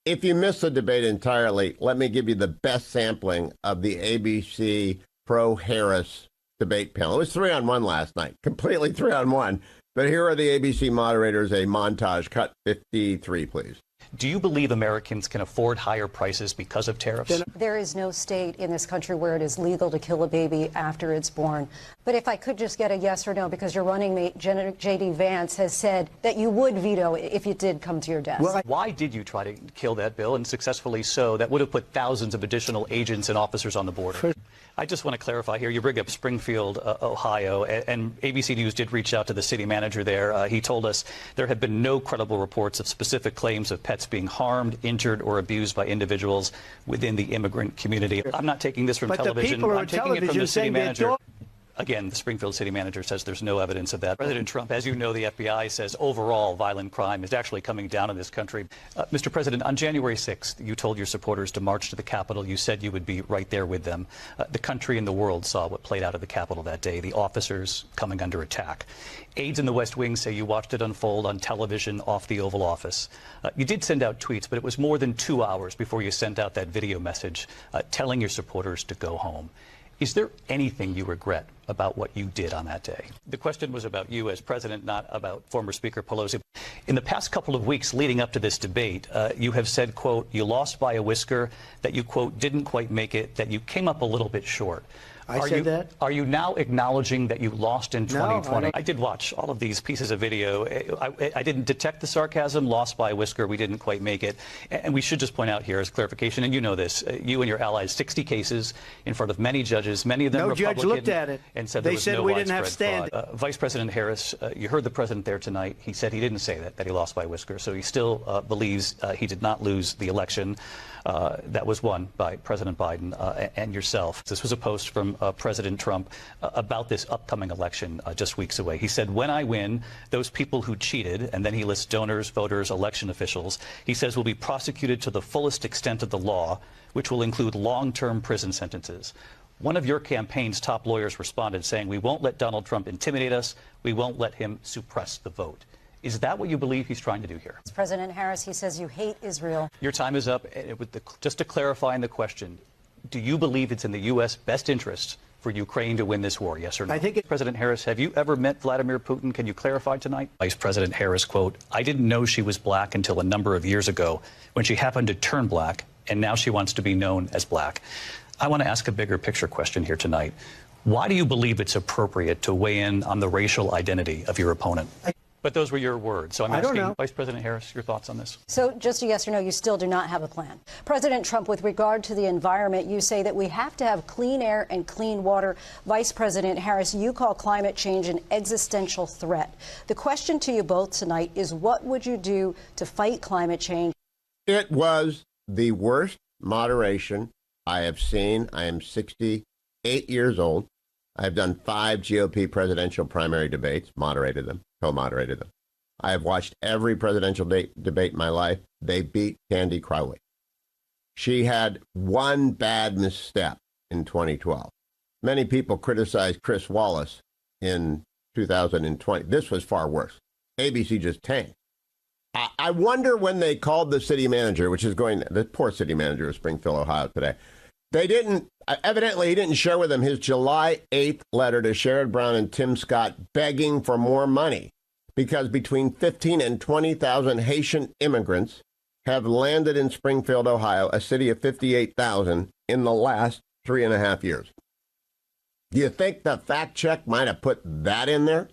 If you missed the debate entirely, let me give you the best sampling of the ABC pro-Harris debate panel. It was 3-on-1 last night, completely 3-on-1. But here are the ABC moderators, a montage. Cut 53, please. Do you believe Americans can afford higher prices because of tariffs? There is no state in this country where it is legal to kill a baby after it's born. But if I could just get a yes or no, because your running mate, J.D. Vance, has said that you would veto it if it did come to your desk. Well, why did you try to kill that bill, and successfully so? That would have put thousands of additional agents and officers on the border. I just want to clarify here. You bring up Springfield, Ohio, and ABC News did reach out to the city manager there. He told us there have been no credible reports of specific claims of pets being harmed, injured, or abused by individuals within the immigrant community. I'm not taking this from television. I'm taking it from the city manager. Again, the Springfield city manager says there's no evidence of that. President Trump, as you know, the FBI says overall violent crime is actually coming down in this country. Mr. President, on January 6th, you told your supporters to march to the Capitol. You said you would be right there with them. The country and the world saw what played out at the Capitol that day, the officers coming under attack. Aides in the West Wing say you watched it unfold on television off the Oval Office. You did send out tweets, but it was more than 2 hours before you sent out that video message telling your supporters to go home. Is there anything you regret about what you did on that day? The question was about you as president, not about former Speaker Pelosi. In the past couple of weeks leading up to this debate, you have said, quote, you lost by a whisker, that you, quote, didn't quite make it, that you came up a little bit short. I said that? Are you now acknowledging that you lost in 2020? No, I did watch all of these pieces of video. I didn't detect the sarcasm. Lost by a whisker. We didn't quite make it. And we should just point out here as clarification, and you know this, you and your allies, 60 cases in front of many judges, many of them Republican. No judge looked at it. And said they said no we didn't have standing. Vice President Harris, you heard the president there tonight. He said he didn't say that he lost by a whisker. So he still believes he did not lose the election that was won by President Biden and yourself. This was a post from President Trump about this upcoming election just weeks away. He said, when I win, those people who cheated, and then he lists donors, voters, election officials, he says will be prosecuted to the fullest extent of the law, which will include long-term prison sentences. One of your campaign's top lawyers responded saying, we won't let Donald Trump intimidate us. We won't let him suppress the vote. Is that what you believe he's trying to do here? President Harris, he says you hate Israel. Your time is up. Just to clarify in the question, do you believe it's in the U.S. best interest for Ukraine to win this war, yes or no? I think President Harris, have you ever met Vladimir Putin? Can you clarify tonight? Vice President Harris, quote, I didn't know she was black until a number of years ago when she happened to turn black, and now she wants to be known as black. I want to ask a bigger picture question here tonight. Why do you believe it's appropriate to weigh in on the racial identity of your opponent? But those were your words. So I'm asking Vice President Harris your thoughts on this. So just a yes or no, you still do not have a plan. President Trump, with regard to the environment, you say that we have to have clean air and clean water. Vice President Harris, you call climate change an existential threat. The question to you both tonight is, what would you do to fight climate change? It was the worst moderation I have seen. I am 68 years old. I've done 5 GOP presidential primary debates, moderated them, co-moderated them. I have watched every presidential debate in my life. They beat Candy Crowley. She had one bad misstep in 2012. Many people criticized Chris Wallace in 2020. This was far worse. ABC just tanked. I wonder when they called the city manager, which is the poor city manager of Springfield, Ohio today. They didn't, evidently he didn't share with them his July 8th letter to Sherrod Brown and Tim Scott begging for more money because between 15 and 20,000 Haitian immigrants have landed in Springfield, Ohio, a city of 58,000 in the last 3.5 years. Do you think the fact check might have put that in there?